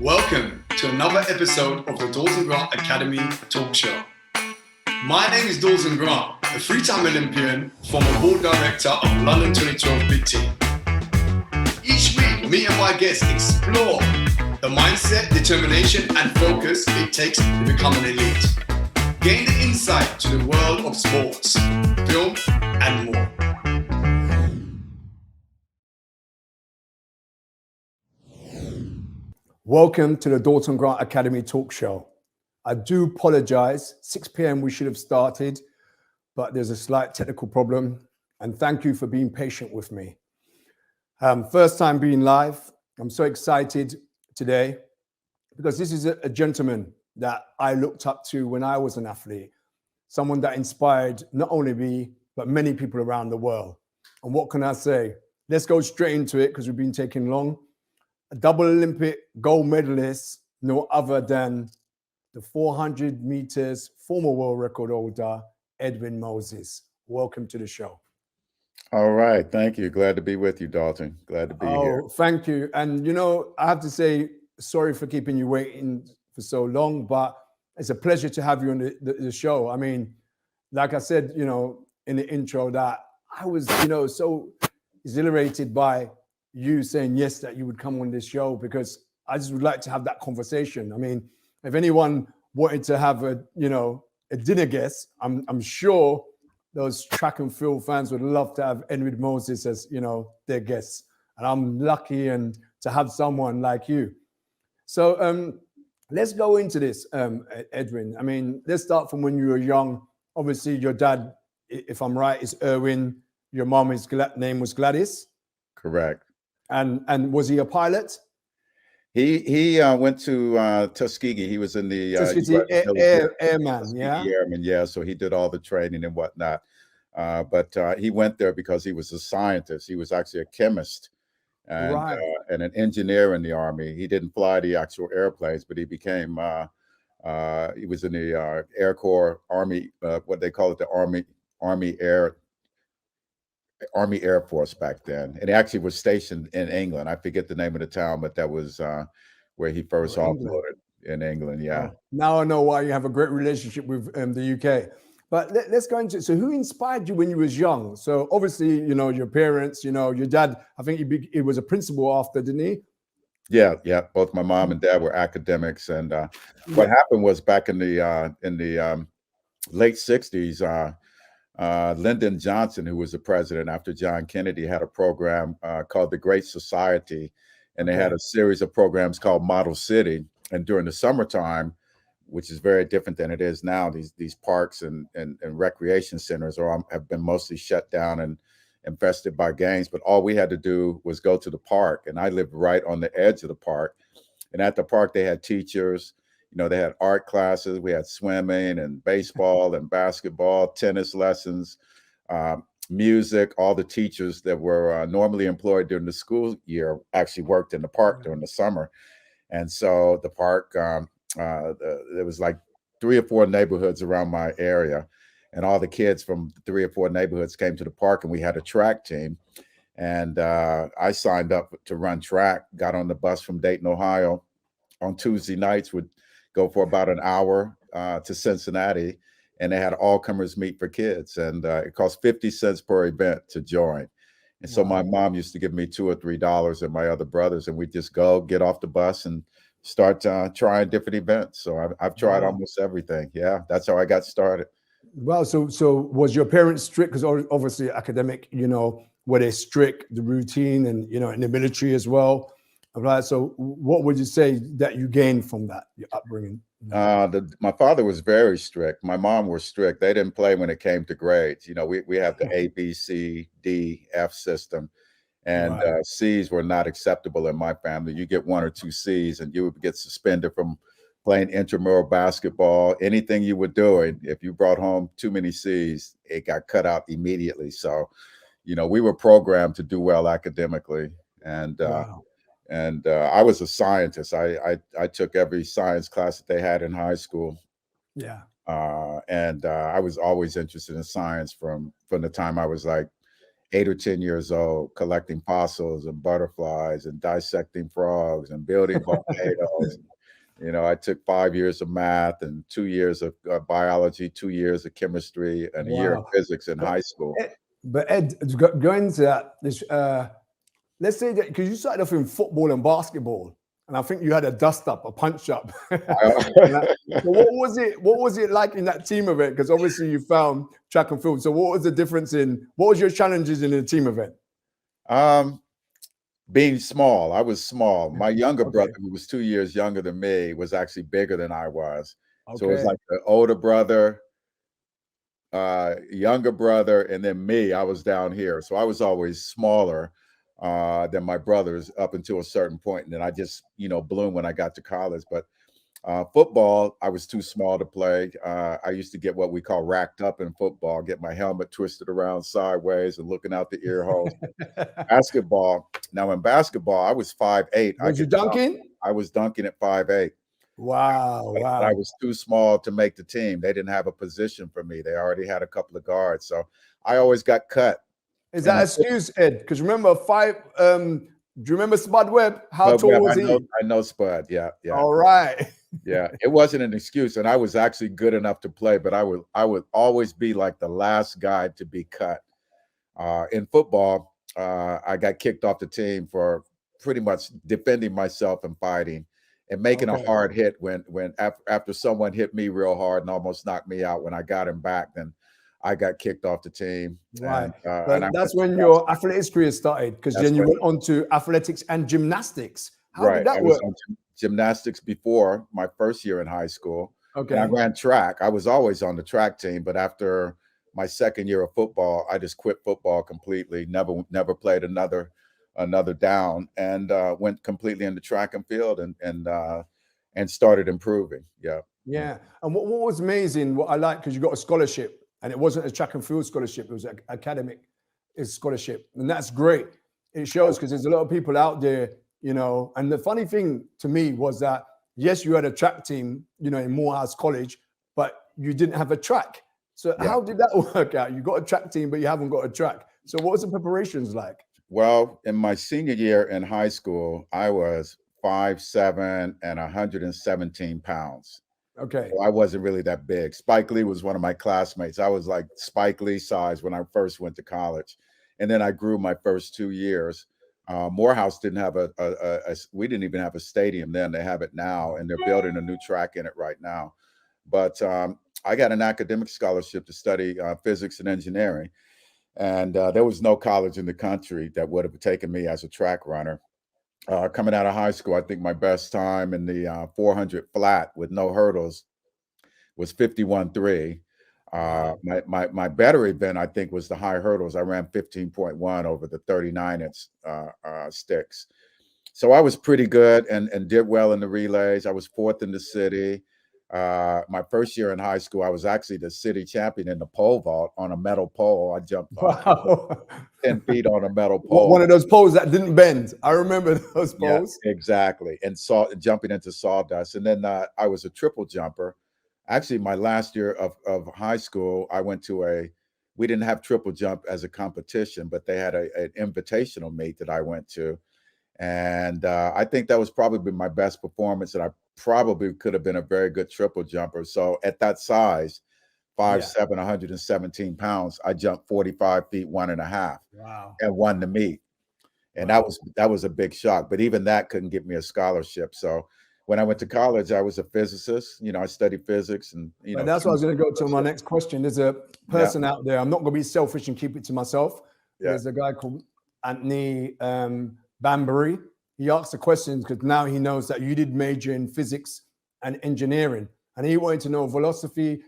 Welcome to another episode of the Dalton Grant Academy Talk Show. My name is Dalton Grant, a three-time Olympian, former board director of London 2012 Big Team. Each week, me and my guests explore the mindset, determination, and focus it takes to become an elite. Gain the insight to the world of sports, film, and more. Welcome to the Dalton Grant Academy Talk Show. I do apologize, 6 p.m. we should have started, but there's a slight technical problem, and thank you for being patient with me. First time being live. I'm so excited today because this is a gentleman that I looked up to when I was an athlete, someone that inspired not only me, but many people around the world. And what can I say? Let's go straight into it because we've been taking long. A double Olympic gold medalist, no other than the 400 meters former world record holder, Edwin Moses. Welcome to the show. All right. Thank you. Glad to be with you, Dalton. Glad to be here. Thank you. And, you know, I have to say, sorry for keeping you waiting for so long, but it's a pleasure to have you on the show. I mean, like I said, you know, in the intro that I was, so exhilarated by you saying yes that you would come on this show because I just would like to have that conversation. I mean, if anyone wanted to have a dinner guest, I'm sure those track and field fans would love to have Edwin Moses as their guests, and I'm lucky and to have someone like you. So let's go into this, Edwin. I mean, let's start from when you were young. Obviously, your dad, if I'm right, is Erwin. Your mom name was Gladys. Correct. And was he a pilot? He went to Tuskegee. He was in the Airman, yeah. Airman, yeah. So he did all the training and whatnot. But he went there because he was a scientist. He was actually a chemist and an engineer in the Army. He didn't fly the actual airplanes, but he became he was in the Air Corps Army, what they call it, the Army Air Force back then, and he actually was stationed in England. I forget the name of the town, but that was where he first offloaded in England. Yeah. Now I know why you have a great relationship with the UK. But let's go into, so who inspired you when you was young? So obviously, your parents, your dad, I think he was a principal after, didn't he? Yeah. Both my mom and dad were academics, and what happened was back in the late '60s. Lyndon Johnson, who was the president after John Kennedy, had a program called the Great Society, and they had a series of programs called Model City. And during the summertime, which is very different than it is now, these parks and recreation centers have been mostly shut down and infested by gangs. But all we had to do was go to the park, and I lived right on the edge of the park. And at the park, they had teachers. They had art classes, we had swimming and baseball and basketball, tennis lessons, music. All the teachers that were normally employed during the school year actually worked in the park during the summer. And so the park, there was like 3 or 4 neighborhoods around my area, and all the kids from 3 or 4 neighborhoods came to the park, and we had a track team. And I signed up to run track, got on the bus from Dayton, Ohio on Tuesday nights, would go for about an hour to Cincinnati, and they had all-comers meet for kids, and it cost 50 cents per event to join. And so my mom used to give me $2 or $3 and my other brothers, and we'd just go get off the bus and start trying different events. So I've tried almost everything. Yeah, that's how I got started. Wow. So was your parents strict? Because obviously academic, were they strict, the routine, and in the military as well? Right. So what would you say that you gained from that, your upbringing? My father was very strict. My mom was strict. They didn't play when it came to grades. We have the A, B, C, D, F system, and C's were not acceptable in my family. You get 1 or 2 C's and you would get suspended from playing intramural basketball. Anything you were doing, if you brought home too many C's, it got cut out immediately. So, we were programmed to do well academically, and I was a scientist. I took every science class that they had in high school. Yeah. And I was always interested in science from the time I was like 8 or 10 years old, collecting fossils and butterflies and dissecting frogs and building volcanoes. You know, I took 5 years of math and 2 years of biology, 2 years of chemistry, and a year of Wow. physics in But high school. Ed, going to that, let's say that because you started off in football and basketball, and I think you had a dust up, a punch up. So what was it? What was it like in that team event? Because obviously you found track and field. So what was the difference what was your challenges in the team event? Being small, I was small. My younger Okay. brother, who was 2 years younger than me, was actually bigger than I was. So it was Okay. like the older brother, younger brother, and then me. I was down here, so I was always smaller than my brothers up until a certain point, and then I just, you know, bloomed when I got to college. But football, I was too small to play. I used to get what we call racked up in football, get my helmet twisted around sideways and looking out the ear holes. Basketball. Now in basketball, I was 5'8". Was you dunking? I was dunking at 5'8". Wow. But Wow. I was too small to make the team. They didn't have a position for me. They already had a couple of guards. So I always got cut. Is that excuse, Ed? Because remember, do you remember Spud Webb? How tall was he? I know Spud. Yeah, yeah. All right. Yeah, it wasn't an excuse, and I was actually good enough to play, but I would always be like the last guy to be cut. In football, I got kicked off the team for pretty much defending myself and fighting and making a hard hit when after someone hit me real hard and almost knocked me out. When I got him back, then I got kicked off the team. Right. And that's when your athletics career started, because then you went on to athletics and gymnastics. How did that work? I was on gymnastics before my first year in high school. Okay. And I ran track. I was always on the track team, but after my second year of football, I just quit football completely. Never played another down, and went completely into track and field and started improving. Yeah. Yeah. And what was amazing, what I like, because you got a scholarship, and it wasn't a track and field scholarship, it was an academic scholarship. And that's great. It shows, because there's a lot of people out there, you know. And the funny thing to me was that, yes, you had a track team, you know, in Morehouse College, but you didn't have a track. So how did that work out? You got a track team, but you haven't got a track. So what was the preparations like? Well, in my senior year in high school, I was 5'7" and 117 pounds. Okay. So I wasn't really that big. Spike Lee was one of my classmates. I was like Spike Lee size when I first went to college. And then I grew my first 2 years. Morehouse didn't have we didn't even have a stadium then. They have it now, and they're building a new track in it right now. But I got an academic scholarship to study physics and engineering. And there was no college in the country that would have taken me as a track runner. Coming out of high school, I think my best time in the 400 flat with no hurdles was 51.3. My better event, I think, was the high hurdles. I ran 15.1 over the 39-inch sticks. So I was pretty good and did well in the relays. I was fourth in the city. My first year in high school, I was actually the city champion in the pole vault on a metal pole. I jumped 10 feet on a metal pole. One of those poles that didn't bend. I remember those poles. Yeah, exactly. And jumping into sawdust. And then I was a triple jumper. Actually, my last year of high school, I went to we didn't have triple jump as a competition, but they had an invitational meet that I went to. And I think that was probably my best performance, and I probably could have been a very good triple jumper. So at that size, 5'7", 117 pounds, I jumped 45 feet, 1.5. Wow. And won the meet. And that was a big shock. But even that couldn't get me a scholarship. So when I went to college, I was a physicist. You know, I studied physics, and that's what I was going to go to my next question. There's a person out there. I'm not going to be selfish and keep it to myself. Yeah. There's a guy called Anthony Banbury. He asked the questions because now he knows that you did major in physics and engineering, and he wanted to know velocity,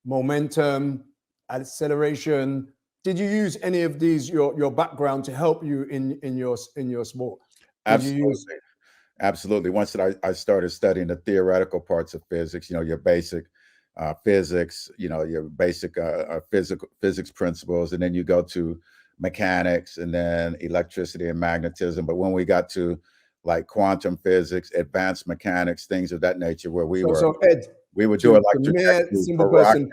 momentum, acceleration. Did you use any of these your background to help you in your sport? Absolutely. Absolutely. Once I started studying the theoretical parts of physics, you know, your basic physics, you know, your basic physics principles, and then you go to mechanics and then electricity and magnetism. But when we got to like quantum physics, advanced mechanics, things of that nature, where we were So Ed, we would do electric simple person.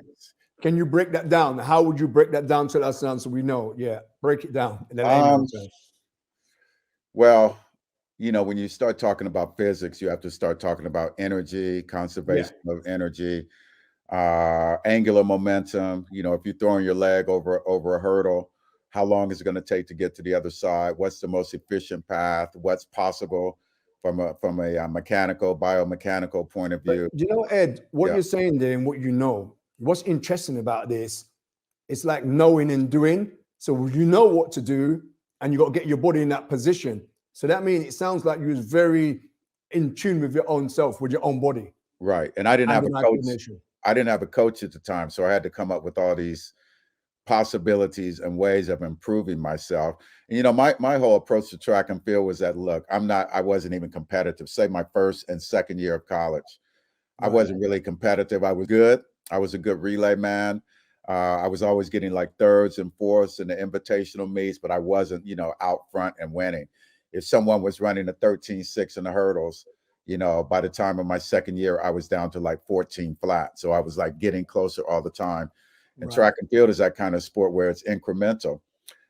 Can you break that down? How would you break that down to us so we know? Yeah, break it down in the layman Um, terms. well, when you start talking about physics, you have to start talking about energy, Yeah, conservation of energy, angular momentum. If you're throwing your leg over a hurdle, how long is it going to take to get to the other side? What's the most efficient path? What's possible from a mechanical, biomechanical point of but view? Ed, what Yeah, you're saying there and what what's interesting about this, it's like knowing and doing. So you know what to do, and you got to get your body in that position. So that means it sounds like you was very in tune with your own self, with your own body, right. And I didn't have a hand-eye coach. coordination. I didn't have a coach at the time, so I had to come up with all these possibilities and ways of improving myself. And my whole approach to track and field was that, look, I wasn't even competitive. Say my first and second year of college, I Right, wasn't really competitive. I was good. I was a good relay man. I was always getting like thirds and fourths in the invitational meets, but I wasn't, out front and winning. If someone was running a 13.6 in the hurdles, by the time of my second year, I was down to like 14 flat. So I was like getting closer all the time. And right. track and field is that kind of sport where it's incremental.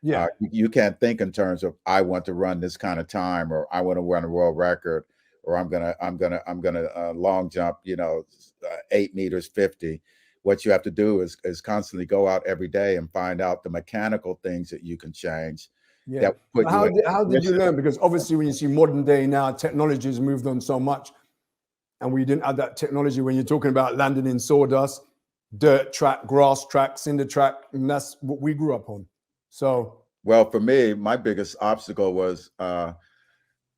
Yeah, You can't think in terms of I want to run this kind of time, or I want to run a world record, or I'm gonna long jump, 8 meters 50. What you have to do is constantly go out every day and find out the mechanical things that you can change yeah. that put But you in how a did you position. learn? Because obviously, when you see modern day now, technology has moved on so much, and we didn't have that technology when you're talking about landing in sawdust, dirt track, grass track, cinder track, and that's what we grew up on. So Well, for me, my biggest obstacle was I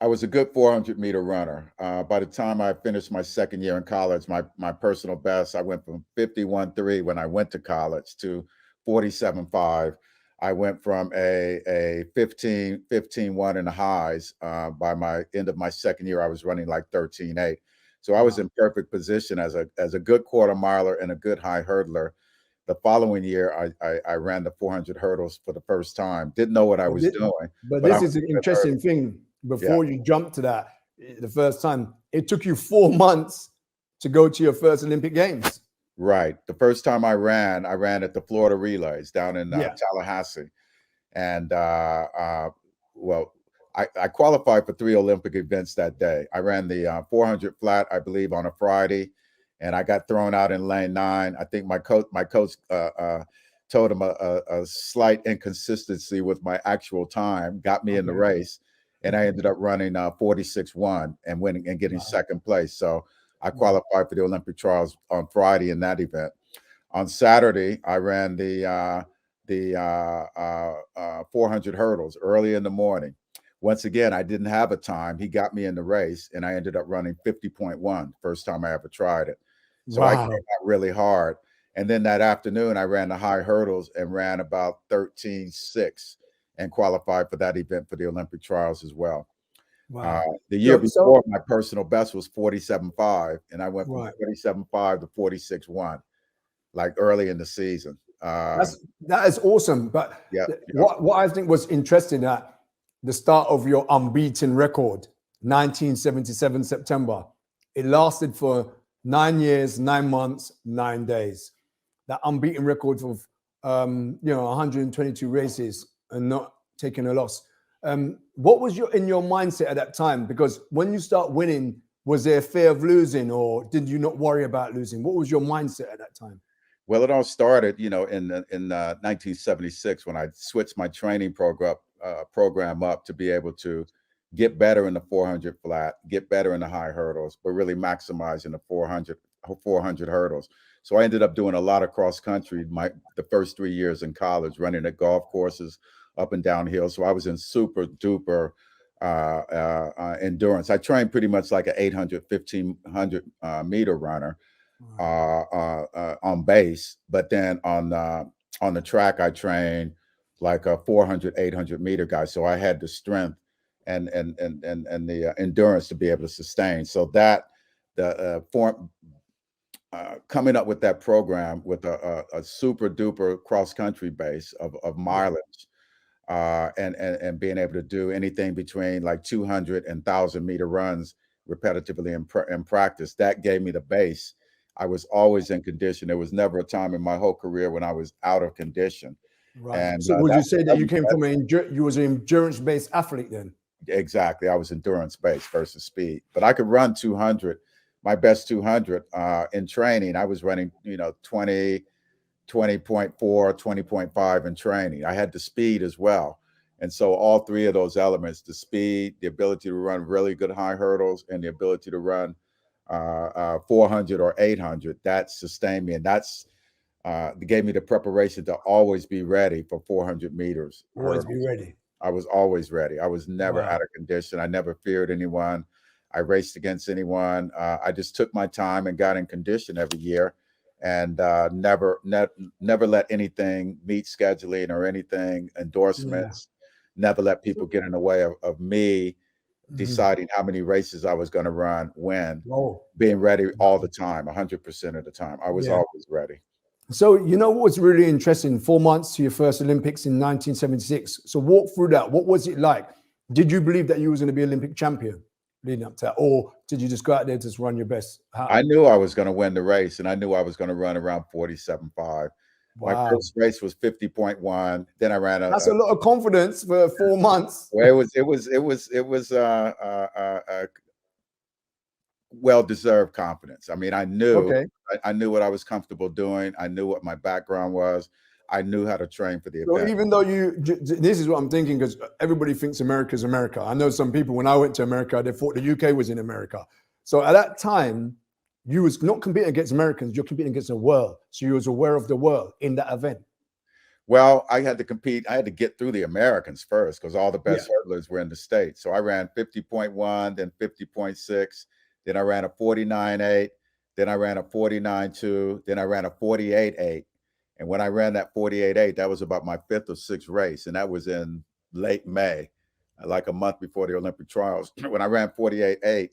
was a good 400-meter runner. By the time I finished my second year in college, my personal best, I went from 51.3 when I went to college to 47.5. I went from a 15.1 in the highs. By my end of my second year, I was running like 13.8. So I was wow. in perfect position as a good quarter miler and a good high hurdler. The following year, I ran the 400 hurdles for the first time. Didn't know what I But was this, doing, but but I this was is an a good hurdler. interesting thing. Yeah. Before you jump to that, the first time, it took you 4 months to go to your first Olympic Games. Right. The first time I ran at the Florida Relays down in Yeah. Tallahassee. And well, I qualified for 3 Olympic events that day. I ran the 400 flat, I believe, on a Friday, and I got thrown out in lane 9. I think my coach told him a slight inconsistency with my actual time, got me in the Okay. race, and I ended up running 46.1 and winning and getting Wow. second place. So I Wow. qualified for the Olympic trials on Friday in that event. On Saturday, I ran the 400 hurdles early in the morning. Once again, I didn't have a time. He got me in the race, and I ended up running 50.1, first time I ever tried it. So I came Wow. out really hard. And then that afternoon, I ran the high hurdles and ran about 13.6 and qualified for that event for the Olympic trials as well. Uh, Wow. the year So before, my personal best was 47.5, and I went from right. 47.5 to 46.1, like early in the season. That is awesome. But Yeah, yeah, what I think was interesting at the start of your unbeaten record, 1977 September, it lasted for 9 years, 9 months, 9 days. That unbeaten record of 122 races and not taking a loss. What was in your mindset at that time? Because when you start winning, was there fear of losing, or did you not worry about losing? What was your mindset at that time? Well, it all started, in 1976 when I switched my training program up to be able to get better in the 400 flat, get better in the high hurdles, but really maximizing the 400 hurdles. So I ended up doing a lot of cross country the first 3 years in college, running at golf courses up and down hills. So I was in super duper endurance. I trained pretty much like an 800, 1500 meter runner Wow. on base, but then on the track, I trained like a 400, 800-meter guy. So I had the strength and the endurance to be able to sustain. So that the form coming up with that program with a super duper cross country base of Yeah. mileage, and being able to do anything between like 200 and 1,000-meter runs repetitively in practice, that gave me the base. I was always in condition. There was never a time in my whole career when I was out of condition. Right. And So would you say that you was came from you was an endurance-based athlete then? exactly. I was endurance based versus speed, but I could run 200. My best 200 in training. I was running, 20, 20.4, 20.5 in training. I had the speed as well. And so all three of those elements, the speed, the ability to run really good high hurdles, and the ability to run 400 or 800, that sustained me. And that's gave me the preparation to always be ready for 400 meters Always be hurdles. ready. I was always ready. I was never Wow. out of condition. I never feared anyone. I raced against anyone. I just took my time and got in condition every year, and never let anything meet scheduling or anything Yeah. endorsements. Never let people get in the way of me Mhm. deciding how many races I was going to run, when, Oh, being ready all the time, 100% of the time. I was yeah. always ready. So you know what was really interesting? 4 months to your first Olympics in 1976. So walk through that. What was it like? Did you believe that you was going to be Olympic champion leading up to that, or did you just go out there to just run your best? I knew I was going to win the race, and I knew I was going to run around 47.5. My Wow, first race was 50.1. Then I ran that's a lot of confidence for 4 months. well, it was well-deserved confidence. I mean, Okay. I knew what I was comfortable doing. I knew what my background was. I knew how to train for the So event. even though this is what I'm thinking, because everybody thinks America's America. I know some people, when I went to America, they thought the UK was in America. So at that time, you was not competing against Americans, you're competing against the world. So you was aware of the world in that event. Well, I had to compete. I had to get through the Americans first because all the Yeah. best hurdlers were in the States. So I ran 50.1, then 50.6, then I ran a 49.8, then I ran a 49.2, then I ran a 48.8. And when I ran that 48.8, that was about my fifth or sixth race. And that was in late May, like a month before the Olympic trials. When I ran 48.8,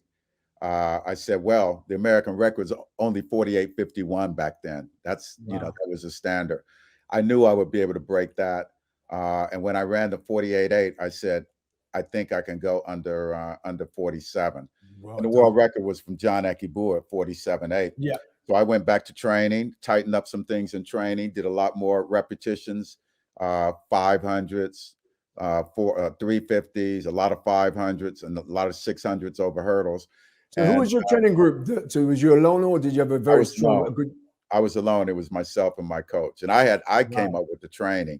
I said, well, the American record's only 48.51 back then. That's, Wow. that was a standard. I knew I would be able to break that. And when I ran the 48.8, I said, I think I can go under 47. Well And the done. world record was from John Ekibu at 47.8. Yeah. So I went back to training, tightened up some things in training, did a lot more repetitions, 500s, 350s, a lot of 500s, and a lot of 600s over hurdles. So who And was your training group? So was you alone, or did you have a I very was strong, a alone. good? I was alone. It was myself and my coach. And I came Wow. up with the training.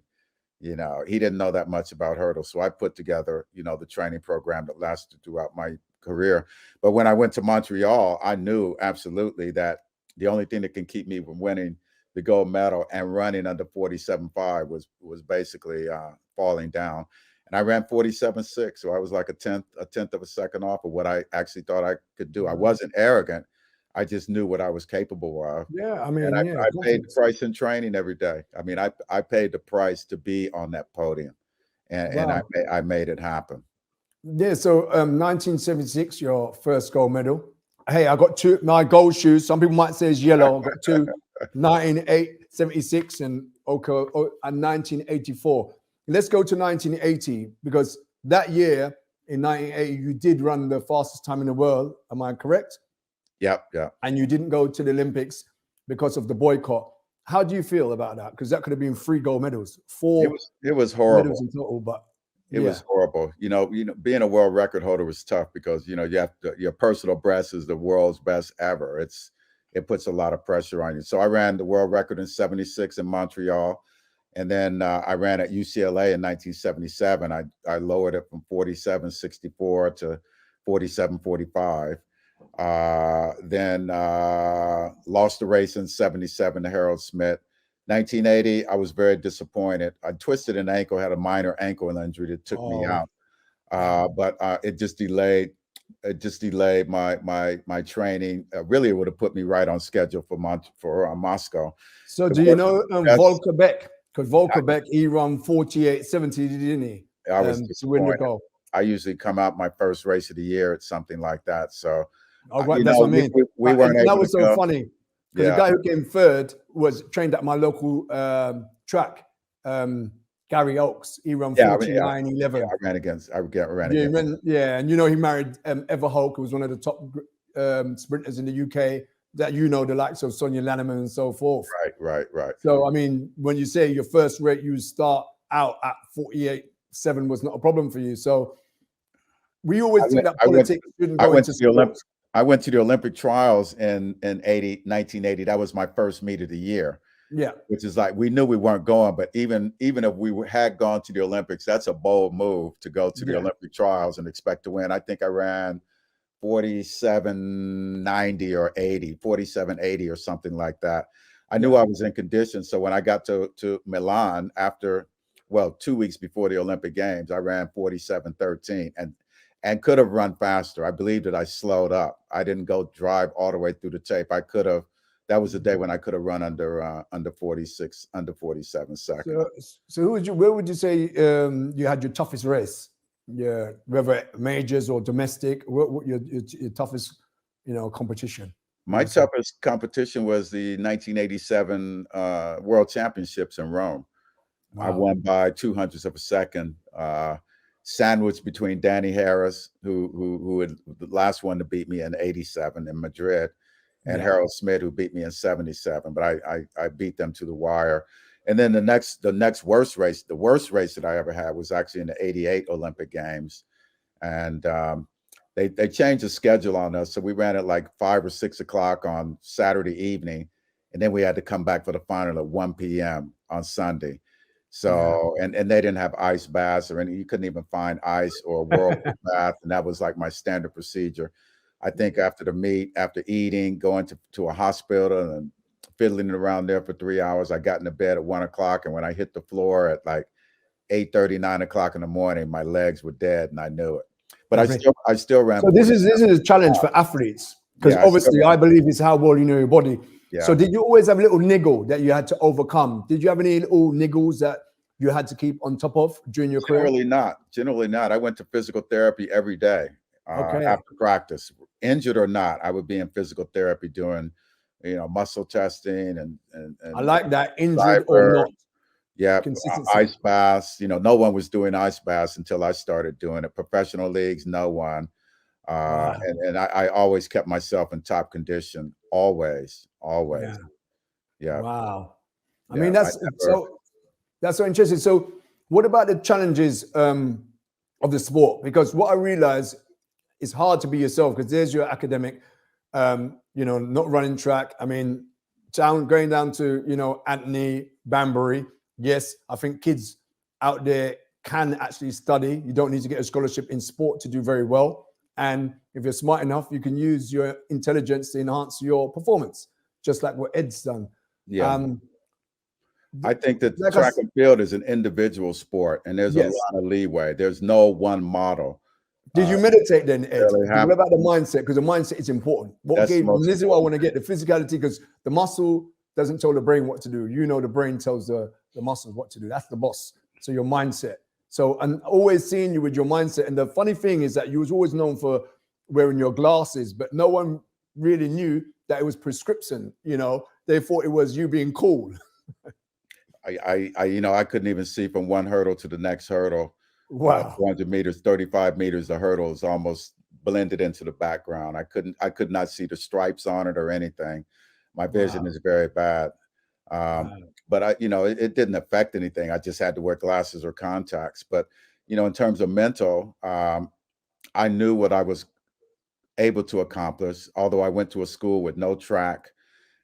He didn't know that much about hurdles. So I put together, the training program that lasted throughout my career. But when I went to Montreal, I knew absolutely that the only thing that can keep me from winning the gold medal and running under 47.5 was basically falling down. And I ran 47.6. So I was like a tenth of a second off of what I actually thought I could do. I wasn't arrogant. I just knew what I was capable of. Yeah, I And mean, yeah, I paid the confidence. price in training every day. I mean, I paid the price to be on that podium, and Wow. I made it happen. Yeah, so 1976, your first gold medal. Hey, I got two, my gold shoes. Some people might say it's yellow. I got two, 1976 and okay, and 1984. Let's go to 1980 because that year in 1980, you did run the fastest time in the world. Am I correct? Yep, yep. And you didn't go to the Olympics because of the boycott. How do you feel about that? Because that could have been 3 gold medals, It 4 was medals horrible. in total. But It was yeah, horrible. Being a world record holder was tough because your personal best is the world's best ever. It puts a lot of pressure on you. So I ran the world record in '76 in Montreal, and then I ran at UCLA in 1977. I lowered it from 47.64 to 47.45. Then lost the race in '77 to Harold Smith. 1980, I was very disappointed. I twisted an ankle, had a minor ankle injury that took me oh, out. But it just delayed. It just delayed my training. Really, it would have put me right on schedule for Moscow. so The do you work know best. Volker Beck? Because Volker I, Beck, he ran 48.70, didn't he? I was To win the disappointed. gold. I usually come out my first race of the year at something like that. So, Oh, right, that's what I mean. we weren't And that able to was so go. funny because the Yeah, guy who came third was trained at my local track, Gary Oakes. He ran yeah, I mean, yeah, 49.11. I ran Yeah, against. yeah, and you know he married Eva Hulk, who was one of the top sprinters in the UK. that the likes of Sonia Lanneman and so forth. Right. So, I mean, when you say your first rate, you start out at 48.7 was not a problem for you. So we always think that politics shouldn't go into sports. I went to the Olympic trials in 1980. That was my first meet of the year. Yeah. Which is like, we knew we weren't going, but even if we had gone to the Olympics, that's a bold move to go to the Olympic trials and expect to win. I think I ran 47.90 or 80, 47.80 or something like that. I knew I was in condition. So when I got to Milan after, 2 weeks before the Olympic Games, I ran 47.13 and could have run faster. I believe that I slowed up. I didn't go drive all the way through the tape. I could have. That was the day when I could have run under 46, under 47 seconds. So where would you say you had your toughest race? Yeah, whether majors or domestic, what your toughest, competition? My toughest competition was the 1987 World Championships in Rome. Wow. I won by 0.02 of a second, sandwiched between Danny Harris, who had the last one to beat me in 87 in Madrid, and Harold Smith, who beat me in 77. But I beat them to the wire. And then the next worst race, the worst race that I ever had was actually in the 88 Olympic Games. And they changed the schedule on us. So we ran at like 5 or 6 o'clock on Saturday evening. And then we had to come back for the final at 1 p.m. on Sunday. So, and they didn't have ice baths or any, you couldn't even find ice or a whirlpool bath. And that was like my standard procedure. I think after the meet, after eating, going to a hospital and fiddling around there for 3 hours, I got into bed at 1 o'clock. And when I hit the floor at like 8:30, 9 o'clock in the morning, my legs were dead and I knew it. But I still ran. So this is a challenge for athletes, because obviously I believe it's how well you know your body. Yeah. So did you always have a little niggle that you had to overcome? Did you have any little niggles that you had to keep on top of during your career? Generally not. I went to physical therapy every day after practice. Injured or not, I would be in physical therapy doing, muscle testing and I like that, injured or not. Yeah, ice baths. No one was doing ice baths until I started doing it. Professional leagues, no one. And I always kept myself in top condition, always. Yeah. Wow. I mean, that's so interesting. So what about the challenges of the sport? Because what I realize, it's hard to be yourself, because there's your academic, not running track. I mean, going down to, Anthony Banbury. Yes, I think kids out there can actually study. You don't need to get a scholarship in sport to do very well. And if you're smart enough, you can use your intelligence to enhance your performance, just like what Ed's done. Yeah. I think that track and field is an individual sport, and there's a lot of leeway. There's no one model. Did you meditate then, Ed? What about the mindset? Because the mindset is important. This is what I want to get, the physicality, because the muscle doesn't tell the brain what to do. The brain tells the muscles what to do. That's the boss. So your mindset. So, and always seeing you with your mindset. And the funny thing is that you was always known for wearing your glasses, but no one really knew that it was prescription. They thought it was you being cool. I couldn't even see from one hurdle to the next hurdle. Wow. 400 meters, 35 meters, the hurdle is almost blended into the background. I could not see the stripes on it or anything. My vision is very bad. But it didn't affect anything. I just had to wear glasses or contacts. But, in terms of mental, I knew what I was able to accomplish. Although I went to a school with no track,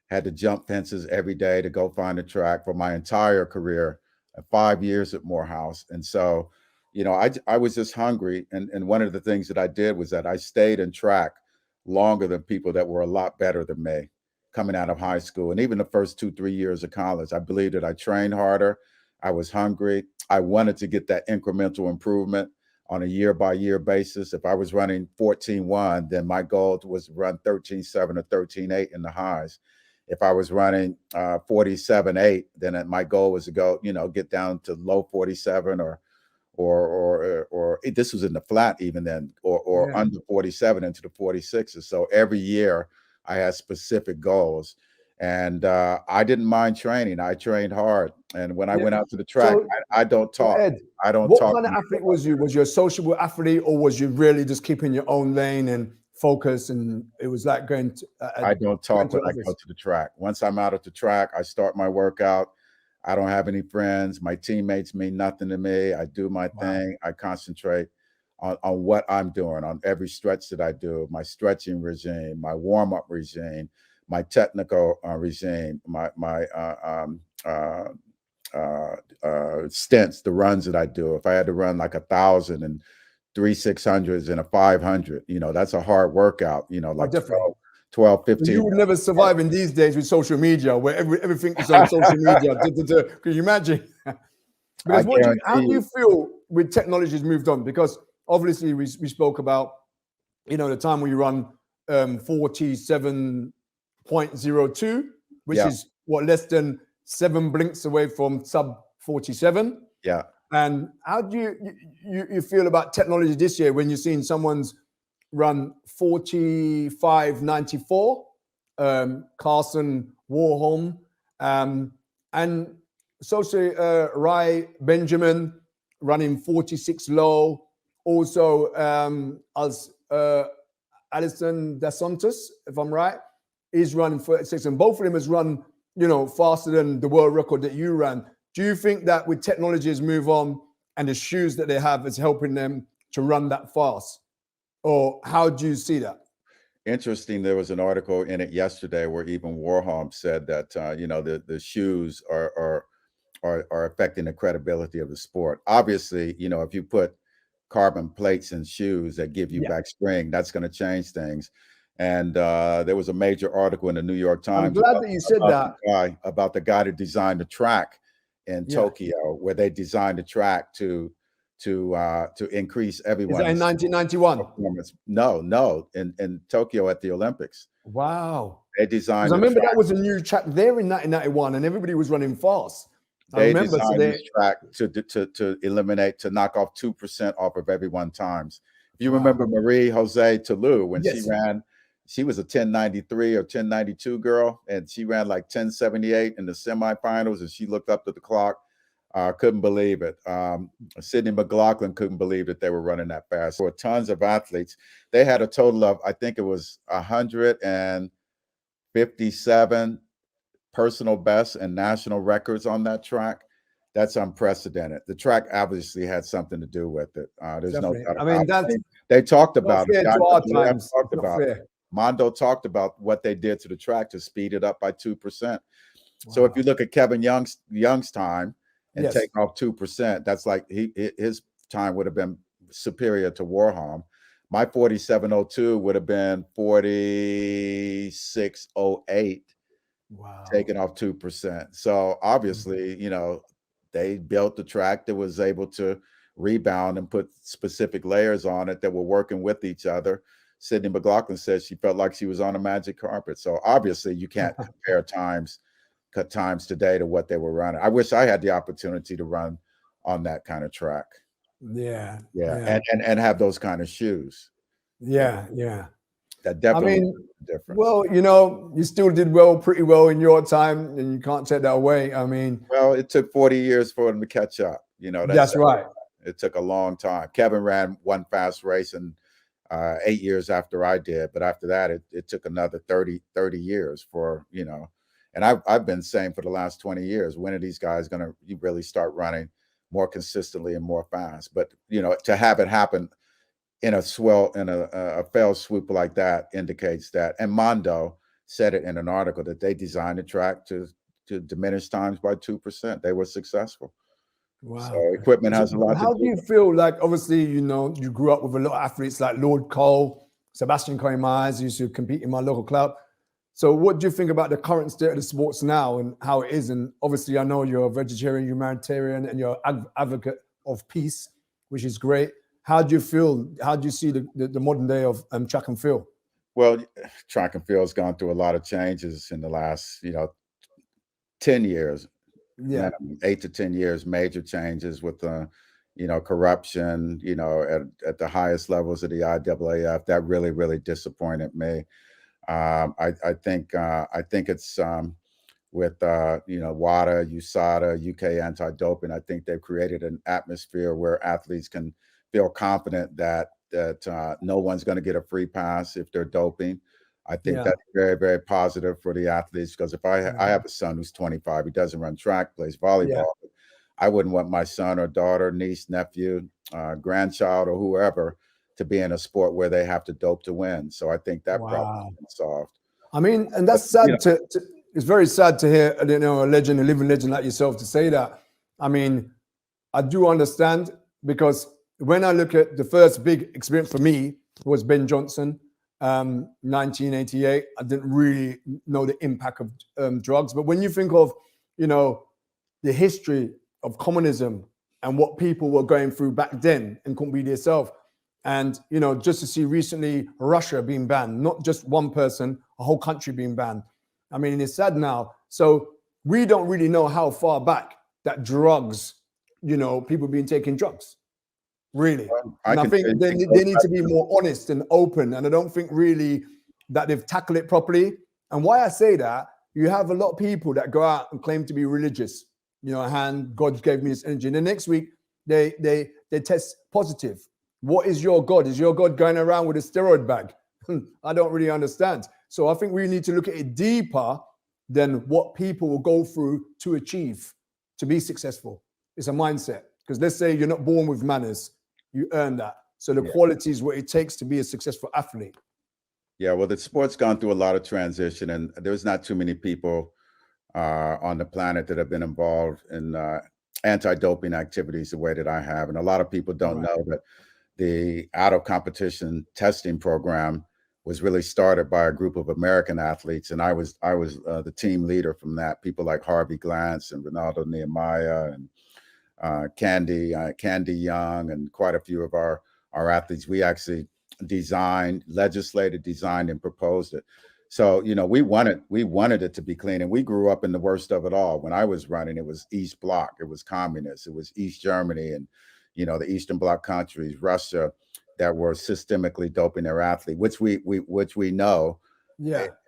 had to jump fences every day to go find a track for my entire career, 5 years at Morehouse. And so, I was just hungry. And one of the things that I did was that I stayed in track longer than people that were a lot better than me coming out of high school. And even the first 2-3 years of college, I believed that I trained harder. I was hungry. I wanted to get that incremental improvement on a year-by-year basis. If I was running 14.1, then my goal was to run 13.7 or 13.8 in the highs. If I was running 47.8, then my goal was to go, get down to low 47 or this was in the flat even then, or under 47 into the 46s. So every year I had specific goals, and I didn't mind training. I trained hard. And when I went out to the track, I don't talk. Ed, I don't what talk. What kind of athlete was you? Was you a sociable athlete, or was you really just keeping your own lane and focus, and it was like going to I don't talk mental when I go office. to the track. Once I'm out at the track, I start my workout. I don't have any friends. My teammates mean nothing to me. I do my Wow. thing. I concentrate on what I'm doing, on every stretch that I do, my stretching regime, my warm-up regime, my technical regime, stints, the runs that I do. If I had to run like 1,000 and 3 600s and a 500, that's a hard workout, Oh, like definitely. 12, And 15. you would never survive in these days with social media, where everything is on social media. Can you imagine? I Because how guarantee do you you. feel with technology has moved on? Because obviously we spoke about, the time when you run 47.02, which Yeah, is less than 7 blinks away from sub 47. yeah. And how do you feel about technology this year when you're seeing someone's run 45.94, Carson Warholm, and Rai Benjamin running 46 low. Also, as Alison DeSantis, if I'm right, is running 36, and both of them has run, faster than the world record that you ran. Do you think that with technologies move on and the shoes that they have is helping them to run that fast? Or how do you see that? Interesting. There was an article in it yesterday where even Warholm said that the shoes are affecting the credibility of the sport. Obviously, if you put carbon plates in shoes that give you Yeah. back spring, that's going to change things. And there was a major article in the New York I'm Times glad that you said about that. the guy that designed the track in Yeah. Tokyo, where they designed the track to increase Is that in everyone's 1991? performance. No, in Tokyo at the Olympics, Wow. they Because I designed the remember track. that was a new track there in 1991 and everybody was running fast. I They remember. So designed this they, track to knock off 2% off of everyone times. If you wow. remember Marie Jose Toulouse, when she Yes. ran, she was a 1093 or 1092 girl, and she ran like 1078 in the semifinals, and she looked up to the clock, couldn't believe it. Sydney McLaughlin couldn't believe that they were running that fast. There were tons of athletes. They had a total of, I think it was 157 personal bests and national records on that track. That's unprecedented. The track obviously had something to do with it. There's no Definitely. doubt I about mean, it. that's They talked not about it. fair The to our IAAF times. talked It's not about it. fair. Mondo talked about what they did to the track to speed it up by 2%. So if Wow. you look at Kevin Young's time and Yes. take off 2%, that's like his time would have been superior to Warholm. My 47.02 would have been 46.08, Wow. taking off 2%. So obviously, they built the track that was able to rebound and put specific layers on it that were working with each other. Sydney McLaughlin says she felt like she was on a magic carpet. So obviously, you can't compare times today to what they were running. I wish I had the opportunity to run on that kind of track. Yeah. Yeah, Yeah. and have those kind of shoes. Yeah. Yeah. That I definitely mean, makes a difference. well, you still did pretty well in your time, and you can't take that away. I mean, Well, it took 40 years for them to catch up. that's right. It took a long time. Kevin ran one fast race and 8 years after I did, but after that, it took another 30 years and I've been saying for the last 20 years, when are these guys going to really start running more consistently and more fast? But, to have it happen in a fail swoop like that indicates that. And Mondo said it in an article that they designed the track to diminish times by 2%. They were successful. So Wow. equipment has a lot to How do do. you feel like, obviously, you grew up with a lot of athletes like Lord Cole, Sebastian Coe Myers used to compete in my local club. So what do you think about the current state of the sports now and how it is? And obviously, I know you're a vegetarian, humanitarian, and you're an advocate of peace, which is great. How do you feel? How do you see the modern day of track and field? Well, track and field has gone through a lot of changes in the last, 10 years, Yeah. minimum, 8 to 10 years, major changes with corruption, at the highest levels of the IAAF. That really, really disappointed me. I think it's with WADA, USADA, UK anti-doping. I think they've created an atmosphere where athletes can feel confident that that no one's going to get a free pass if they're doping. I think Yeah. that's very, very positive for the athletes, because if I Yeah. have a son who's 25, he doesn't run track, plays volleyball. Yeah. I wouldn't want my son or daughter, niece, nephew, grandchild, or whoever to be in a sport where they have to dope to win. So I think that problem's been solved. I mean, and that's sad it's very sad to hear, you know, a legend, a living legend like yourself to say that. I mean, I do understand, because when I look at the first big experience for me was Ben Johnson, 1988. I didn't really know the impact of drugs. But when you think of, you know, the history of communism and what people were going through back then and couldn't be themselves, and, you know, just to see recently Russia being banned, not just one person, a whole country being banned. I mean, it's sad now. So we don't really know how far back that drugs, you know, people being taking drugs, really. And I think they need to be more honest and open. And I don't think really that they've tackled it properly. And why I say that, you have a lot of people that go out and claim to be religious, you know, and God gave me this energy. And the next week they test positive. What is your God? Is your God going around with a steroid bag? I don't really understand. So I think we need to look at it deeper than what people will go through to achieve, to be successful. It's a mindset. Because let's say you're not born with manners, you earn that. So the quality is what it takes to be a successful athlete. Yeah, well, the sport's gone through a lot of transition, and there's not too many people on the planet that have been involved in anti-doping activities the way that I have. And a lot of people don't know that the out of competition testing program was really started by a group of American athletes, and I was the team leader from that. People like Harvey Glantz and Ronaldo Nehemiah and Candy Young, and quite a few of our athletes. We actually legislated, designed, and proposed it. So, you know, we wanted it to be clean, and we grew up in the worst of it all. When I was running, it was East Bloc, it was communist, it was East Germany, and, you know, the Eastern Bloc countries, Russia, that were systemically doping their athlete, which we know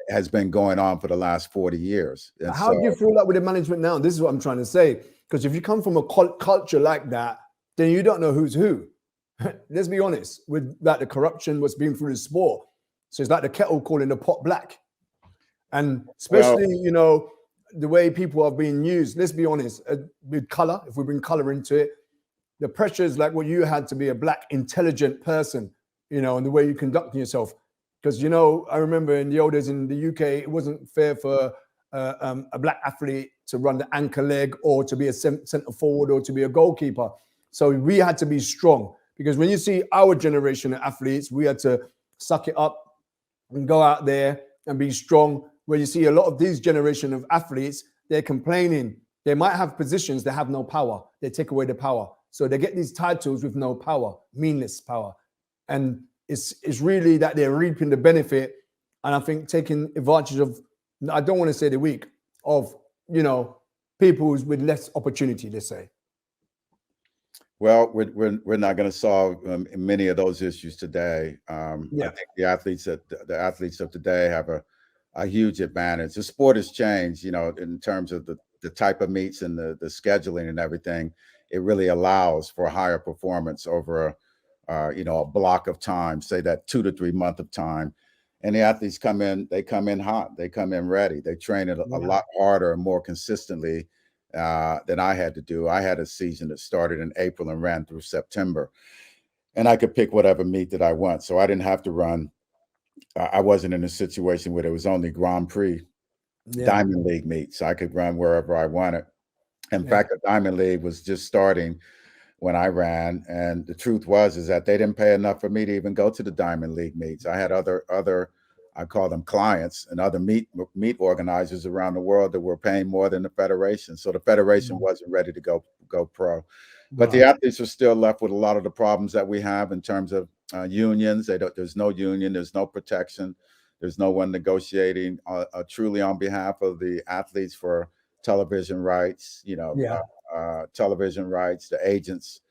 has been going on for the last 40 years. And how do you feel like with the management now? This is what I'm trying to say. Because if you come from a culture like that, then you don't know who's who. Let's be honest, with like the corruption, what's been through the sport. So it's like the kettle calling the pot black. And especially, you know, the way people are being used, let's be honest, with color, if we bring color into it, the pressures like what you had to be a black, intelligent person, you know, and the way you conduct yourself. Because, you know, I remember in the old days in the UK, it wasn't fair for a black athlete to run the anchor leg or to be a center forward or to be a goalkeeper. So we had to be strong, because when you see our generation of athletes, we had to suck it up and go out there and be strong. Where you see a lot of these generation of athletes, they're complaining. They might have positions, they have no power. They take away the power. So they get these titles with no power, meaningless power. And it's really that they're reaping the benefit. And I think taking advantage of, I don't want to say the weak, of, you know, people with less opportunity, let's say. Well, we're not going to solve many of those issues today. I think the athletes of today have a huge advantage. The sport has changed, you know, in terms of the type of meets and the scheduling and everything. It really allows for higher performance over a block of time, say that 2 to 3 month of time. And the athletes come in hot, they come in ready. They train it a lot harder and more consistently than I had to do. I had a season that started in April and ran through September, and I could pick whatever meet that I want. So I didn't have to run. I wasn't in a situation where there was only Grand Prix Diamond League meets. I could run wherever I wanted. In fact, the Diamond League was just starting when I ran, and the truth is that they didn't pay enough for me to even go to the Diamond League meets. I had other I call them clients, and other meet organizers around the world that were paying more than the federation. So the federation wasn't ready to go pro. But the athletes are still left with a lot of the problems that we have in terms of unions. There's no union, there's no protection, there's no one negotiating truly on behalf of the athletes for television rights, television rights, the agents.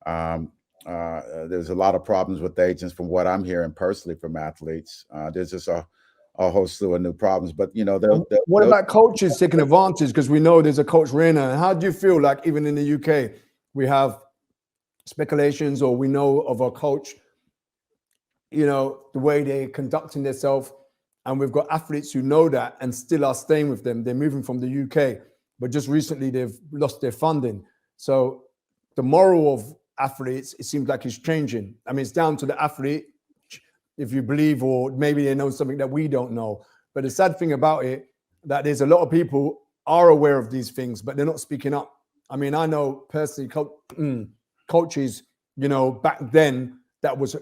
There's a lot of problems with agents from what I'm hearing personally from athletes. There's just a whole slew of new problems, but you know, what about coaches taking advantage? Because we know there's a coach Reina. How do you feel like even in the UK, we have speculations, or we know of a coach you know, the way they're conducting themselves. And we've got athletes who know that and still are staying with them. They're moving from the UK, but just recently they've lost their funding. So the moral of athletes, it seems like it's changing. I mean, it's down to the athlete, if you believe, or maybe they know something that we don't know. But the sad thing about it, that there's a lot of people are aware of these things, but they're not speaking up. I mean, I know personally coaches, you know, back then that was,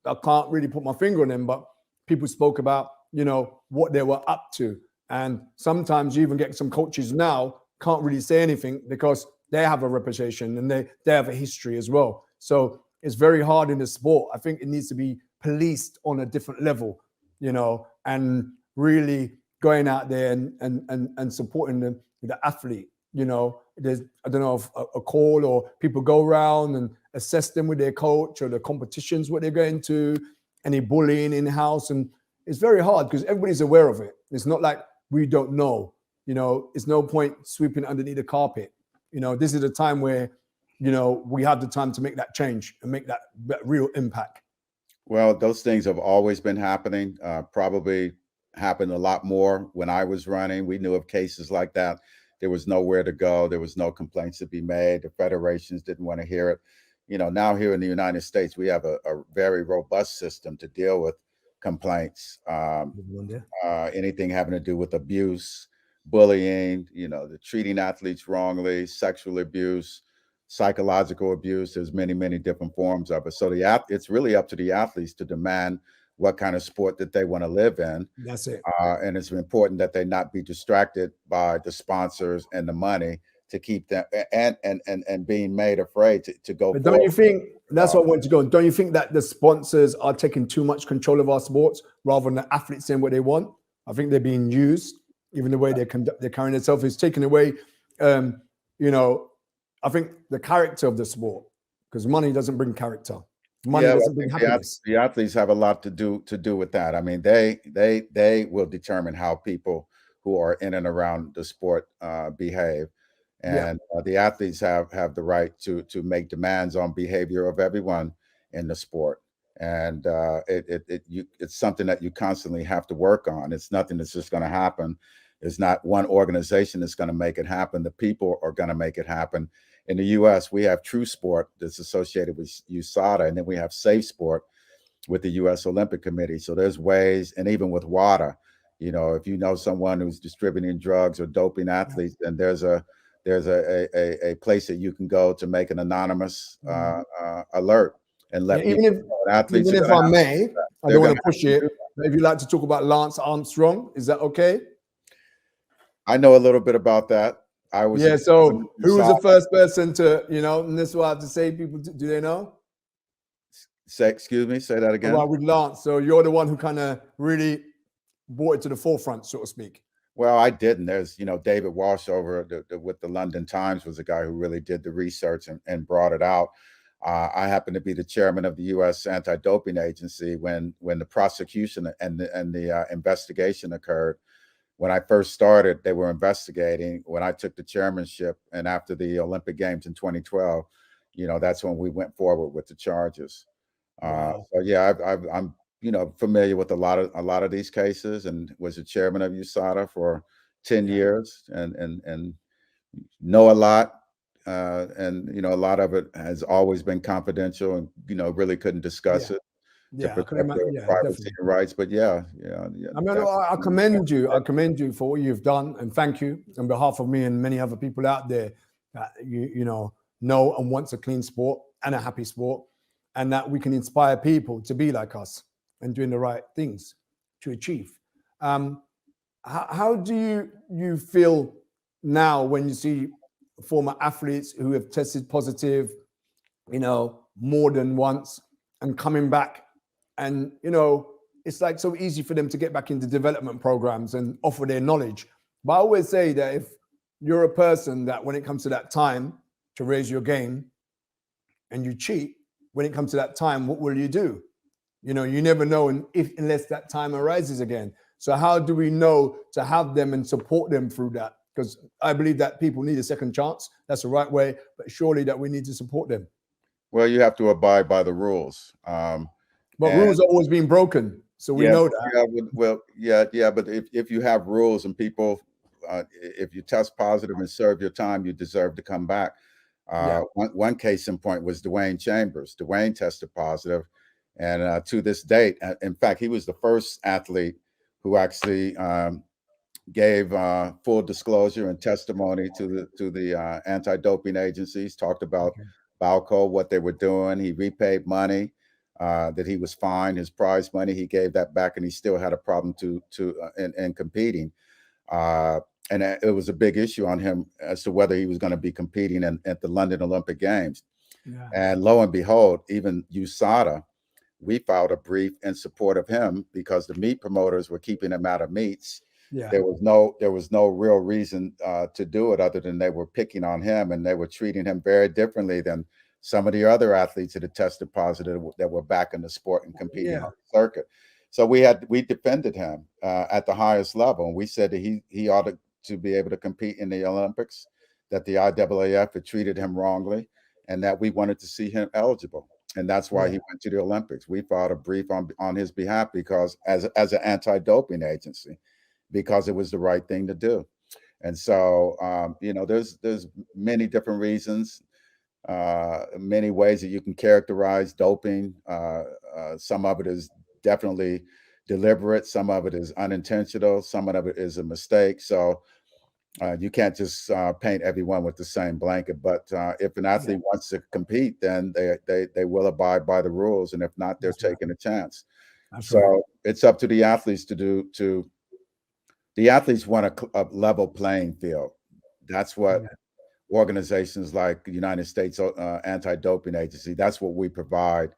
I can't really put my finger on them, but people spoke about, you know, what they were up to. And sometimes you even get some coaches now can't really say anything because they have a reputation and they have a history as well. So it's very hard in the sport. I think it needs to be policed on a different level, you know, and really going out there and supporting the athlete. You know, there's, I don't know, if a call or people go around and assess them with their coach or the competitions, what they're going to, any bullying in-house. And it's very hard because everybody's aware of it. It's not like we don't know, you know, it's no point sweeping underneath the carpet. You know, this is a time where, you know, we have the time to make that change and make that real impact. Well, those things have always been happening, probably happened a lot more when I was running. We knew of cases like that. There was nowhere to go. There was no complaints to be made. The federations didn't want to hear it. You know, now here in the United States, we have a very robust system to deal with complaints, anything having to do with abuse, bullying, you know, the treating athletes wrongly, sexual abuse, psychological abuse. There's many, many different forms of it. So it's really up to the athletes to demand what kind of sport that they want to live in. That's it. And it's important that they not be distracted by the sponsors and the money to keep them and being made afraid to go. But don't you think that's what I want to go on? Don't you think that the sponsors are taking too much control of our sports rather than the athletes saying what they want? I think they're being used. Even the way they're carrying themselves is taking away, you know, I think the character of the sport, because money doesn't bring character. Money doesn't bring happiness. The athletes have a lot to do with that. I mean, they will determine how people who are in and around the sport behave, and the athletes have the right to make demands on behavior of everyone in the sport. And it's something that you constantly have to work on. It's nothing that's just going to happen. It's not one organization that's going to make it happen. The people are going to make it happen. In the U.S., we have True Sport that's associated with USADA, and then we have Safe Sport with the U.S. Olympic Committee. So there's ways, and even with WADA, you know, if you know someone who's distributing drugs or doping athletes, then there's a place that you can go to make an anonymous alert and let even if athletes. Even if I may, I don't want to push it. But if you'd like to talk about Lance Armstrong, is that okay? I know a little bit about that. So who was the first person to, you know, and this is what I have to say, people, do they know? Excuse me, say that again. Well, with Lance, so you're the one who kind of really brought it to the forefront, so to speak. Well, I didn't. There's, you know, David Walsh over with the London Times was a guy who really did the research and brought it out. I happen to be the chairman of the U.S. Anti-Doping Agency when the prosecution and the investigation occurred. When I first started, they were investigating. When I took the chairmanship, and after the Olympic Games in 2012, you know, that's when we went forward with the charges. Wow. So yeah, I'm you know, familiar with a lot of these cases, and was the chairman of USADA for 10 years, and know a lot. And you know, a lot of it has always been confidential, and you know, really couldn't discuss it. To protect their privacy and rights. But yeah. I mean, I commend you. I commend you for what you've done, and thank you on behalf of me and many other people out there that you know and wants a clean sport and a happy sport, and that we can inspire people to be like us and doing the right things to achieve. How do you feel now when you see former athletes who have tested positive, you know, more than once and coming back? And, you know, it's like so easy for them to get back into development programs and offer their knowledge. But I always say that if you're a person that when it comes to that time to raise your game and you cheat, when it comes to that time, what will you do? You know, you never know unless that time arises again. So how do we know to have them and support them through that? Because I believe that people need a second chance. That's the right way, but surely that we need to support them. Well, you have to abide by the rules. But rules are always being broken, so we Yeah, know that. yeah. But if you have rules and people, if you test positive and serve your time, you deserve to come back. Yeah. One case in point was Dwayne Chambers. Dwayne tested positive, and to this date, in fact, he was the first athlete who actually gave full disclosure and testimony to the anti-doping agencies. Talked about Okay. Balco, what they were doing. He repaid money that he was fined, his prize money. He gave that back, and he still had a problem in competing. And it was a big issue on him as to whether he was going to be competing at the London Olympic Games. Yeah. And lo and behold, even USADA, we filed a brief in support of him because the meat promoters were keeping him out of meets. Yeah. There was no real reason to do it other than they were picking on him, and they were treating him very differently than some of the other athletes that had tested positive that were back in the sport and competing on the circuit. So we defended him at the highest level, and we said that he ought to be able to compete in the Olympics, that the IAAF had treated him wrongly, and that we wanted to see him eligible. And that's why he went to the Olympics. We filed a brief on his behalf because as an anti-doping agency, because it was the right thing to do. And so, there's many different reasons, many ways that you can characterize doping. Some of it is definitely deliberate. Some of it is unintentional. Some of it is a mistake. So you can't just paint everyone with the same blanket. But if an athlete wants to compete, then they will abide by the rules, and if not, they're taking a chance. So it's up to the athletes the athletes want a level playing field. That's what organizations like the United States Anti-Doping Agency, that's what we provide.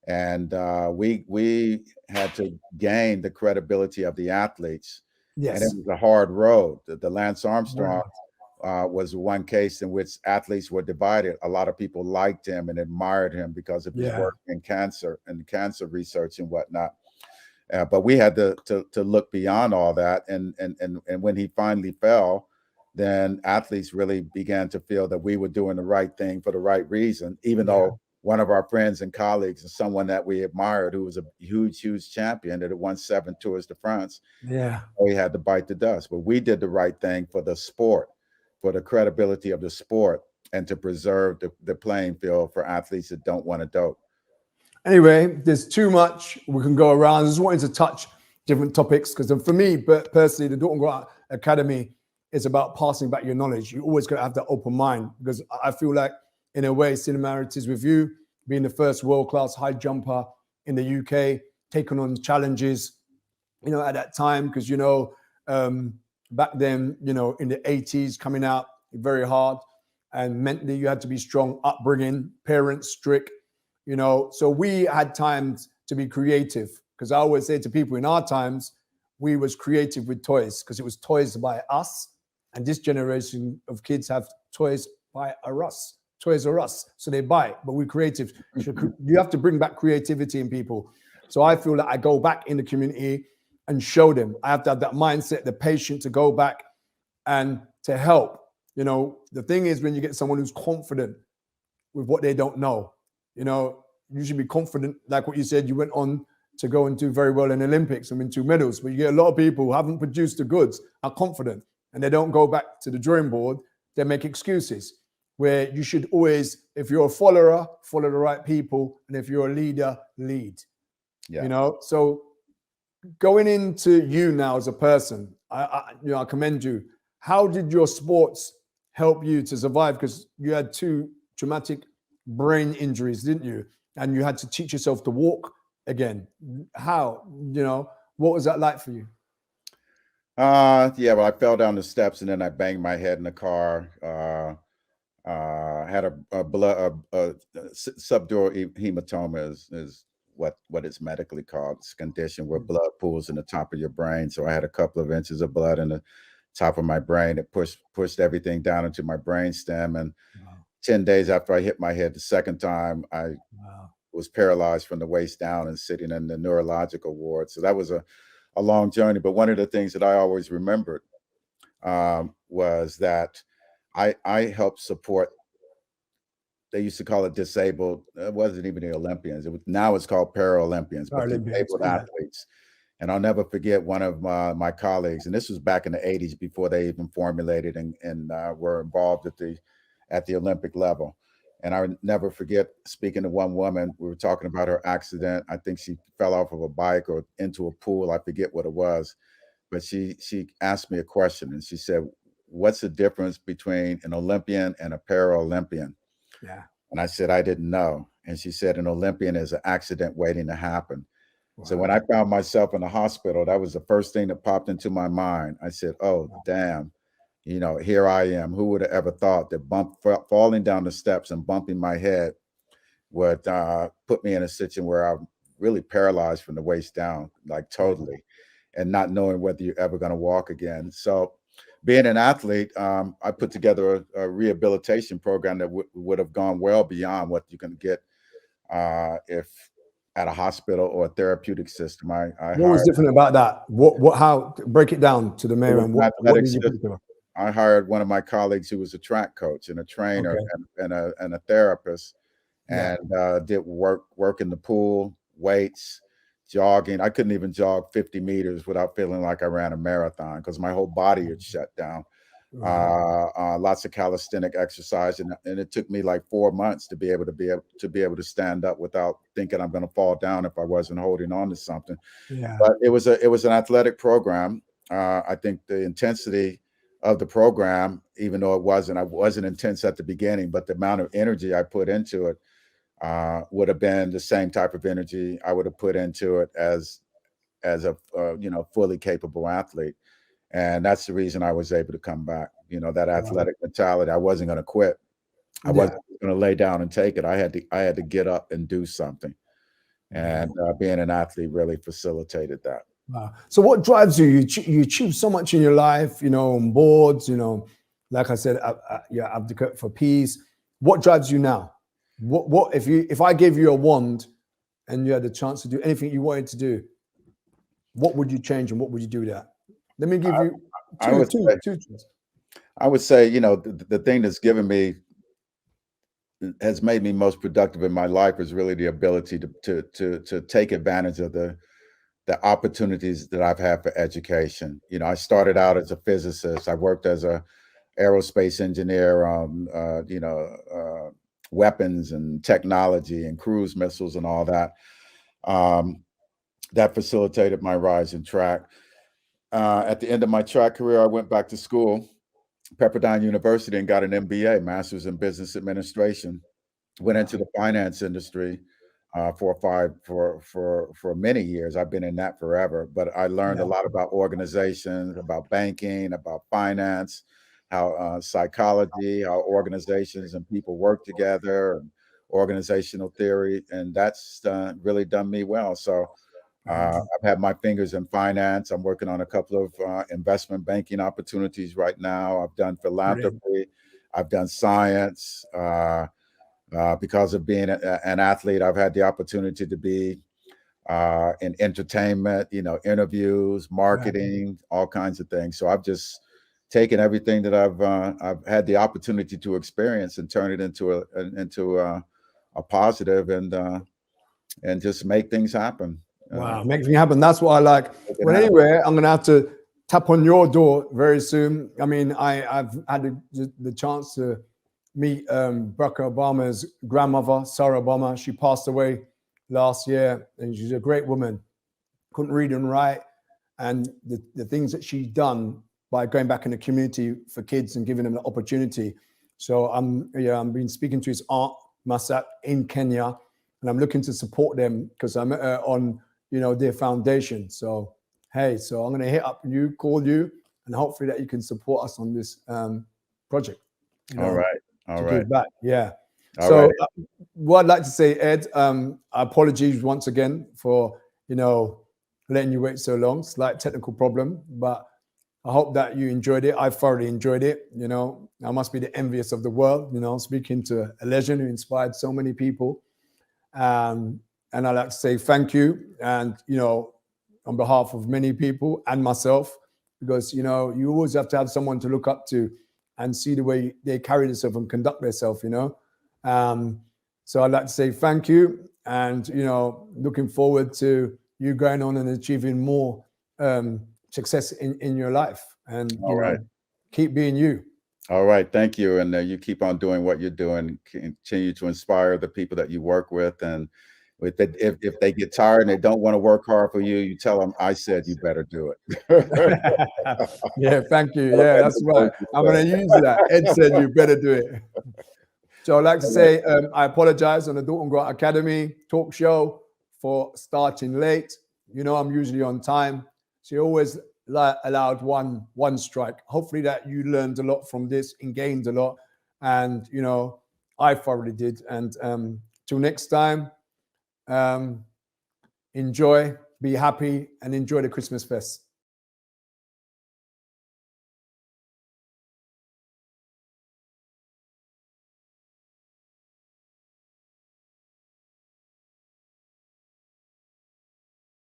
And we had to gain the credibility of the athletes. And it was a hard road. The Lance Armstrong was one case in which athletes were divided. A lot of people liked him and admired him because of his work in cancer and cancer research and whatnot. But we had to look beyond all that. And when he finally fell, then athletes really began to feel that we were doing the right thing for the right reason, even though one of our friends and colleagues and someone that we admired, who was a huge champion that had won 7 Tours de France, we had to bite the dust. But we did the right thing for the sport, for the credibility of the sport, and to preserve the playing field for athletes that don't want to dope. Anyway, there's too much we can go around. I just wanted to touch different topics because for me, personally, the Dalton Grant Academy is about passing back your knowledge. You always got to have that open mind because I feel like, in a way, similarities with you, being the first world-class high jumper in the UK, taking on challenges, at that time, because, back then, in the 80s, coming out very hard, and mentally you had to be strong, upbringing, parents strict, so we had times to be creative, because I always say to people, in our times, we was creative with toys because it was toys by us. And this generation of kids have toys by us, Toys R Us. So they buy it, but we're creative. You have to bring back creativity in people. So I feel like I go back in the community and show them. I have to have that mindset, the patience to go back and to help. The thing is, when you get someone who's confident with what they don't know, you should be confident. Like what you said, you went on to go and do very well in the Olympics and win 2 medals. But you get a lot of people who haven't produced the goods, are confident, and they don't go back to the drawing board. They make excuses, where you should always, if you're a follower, follow the right people. And if you're a leader, lead. So going into you now as a person, I commend you. How did your sports help you to survive? Because you had 2 traumatic brain injuries, didn't you? And you had to teach yourself to walk again. How, what was that like for you? Well, I fell down the steps and then I banged my head in the car. Had a subdued hematoma is what it's medically called. It's a condition where blood pools in the top of your brain. So I had a couple of inches of blood in the top of my brain. It pushed everything down into my brain stem. And 10 days after I hit my head the second time, I was paralyzed from the waist down and sitting in the neurological ward. So that was a long journey. But one of the things that I always remembered was that I helped support they used to call it disabled. It wasn't even the Olympians. Now it's called Paralympians, but Paralympians, disabled yeah. athletes. And I'll never forget one of my colleagues, and this was back in the 80s before they even formulated and were involved at the Olympic level. And I would never forget speaking to one woman. We were talking about her accident. I think she fell off of a bike or into a pool. I forget what it was. But she asked me a question, and she said, "What's the difference between an Olympian and a Paralympian?" Yeah. And I said, "I didn't know." And she said, "An Olympian is an accident waiting to happen." Wow. So when I found myself in the hospital, that was the first thing that popped into my mind. I said, "Oh, damn, here I am. Who would have ever thought that falling down the steps and bumping my head would put me in a situation where I'm really paralyzed from the waist down, like totally, and not knowing whether you're ever going to walk again." So being an athlete, I put together a rehabilitation program that would have gone well beyond what you can get if at a hospital or a therapeutic system. I What was hired different about that? How break it down to the it mayor was and an what athletic did you put system. together? I hired one of my colleagues who was a track coach and a trainer Okay. and a therapist, Yeah. and did work in the pool, weights, jogging. I couldn't even jog 50 meters without feeling like I ran a marathon because my whole body had shut down. Lots of calisthenic exercise, and it took me like 4 months to be able to stand up without thinking I'm going to fall down if I wasn't holding on to something. Yeah. But it was an athletic program. I think the intensity of the program, even though I wasn't intense at the beginning, but the amount of energy I put into it would have been the same type of energy I would have put into it as a fully capable athlete. And that's the reason I was able to come back. That athletic mentality. I wasn't going to quit. I wasn't going to lay down and take it. I had to get up and do something. And being an athlete really facilitated that. Wow. So what drives you? You achieve so much in your life, on boards, like I said, you're advocate for peace. What drives you now? What if I gave you a wand and you had the chance to do anything you wanted to do, what would you change and what would you do with that? Let me give you two things. I would say, the thing that's has made me most productive in my life is really the ability to take advantage of the opportunities that I've had for education. I started out as a physicist. I worked as a aerospace engineer on, weapons and technology and cruise missiles and all that. That facilitated my rise in track. At the end of my track career, I went back to school, Pepperdine University, and got an MBA, Master's in Business Administration. Went into the finance industry for many years. I've been in that forever, but I learned a lot about organizations, about banking, about finance, how psychology, how organizations and people work together, and organizational theory, and that's really done me well. So I've had my fingers in finance. I'm working on a couple of investment banking opportunities right now. I've done philanthropy. I've done science. Because of being an athlete, I've had the opportunity to be in entertainment, interviews, marketing, all kinds of things. So I've just taken everything that I've had the opportunity to experience and turn it into a positive and just make things happen. Wow, make things happen. That's what I like. Well, anyway, I'm going to have to tap on your door very soon. I mean, I've had the chance to meet Barack Obama's grandmother, Sarah Obama. She passed away last year, and she's a great woman. Couldn't read and write, and the things that she's done by going back in the community for kids and giving them the opportunity. So I'm been speaking to his aunt Masak in Kenya, and I'm looking to support them because I'm on their foundation. So hey, so I'm going to call you, and hopefully that you can support us on this project. All right. Give back. Yeah. All so right. What I'd like to say, Ed, apologies once again for letting you wait so long. Slight technical problem, but I hope that you enjoyed it. I thoroughly enjoyed it. I must be the envious of the world, speaking to a legend who inspired so many people. And I'd like to say thank you. And, on behalf of many people and myself, because, you always have to have someone to look up to and see the way they carry themselves and conduct themselves, So I'd like to say thank you, and looking forward to you going on and achieving more success in your life, and All right. keep being you. All right, thank you, and you keep on doing what you're doing. Continue to inspire the people that you work with, and if they get tired and they don't want to work hard for you, you tell them I said you better do it. Yeah, thank you. Yeah, that's right. I'm going to use that. Ed said you better do it. So I'd like to say I apologize on the Dalton Grant Academy talk show for starting late. I'm usually on time, so you always allowed one strike. Hopefully that you learned a lot from this and gained a lot, and I thoroughly did. And till next time, enjoy, be happy, and enjoy the Christmas fest.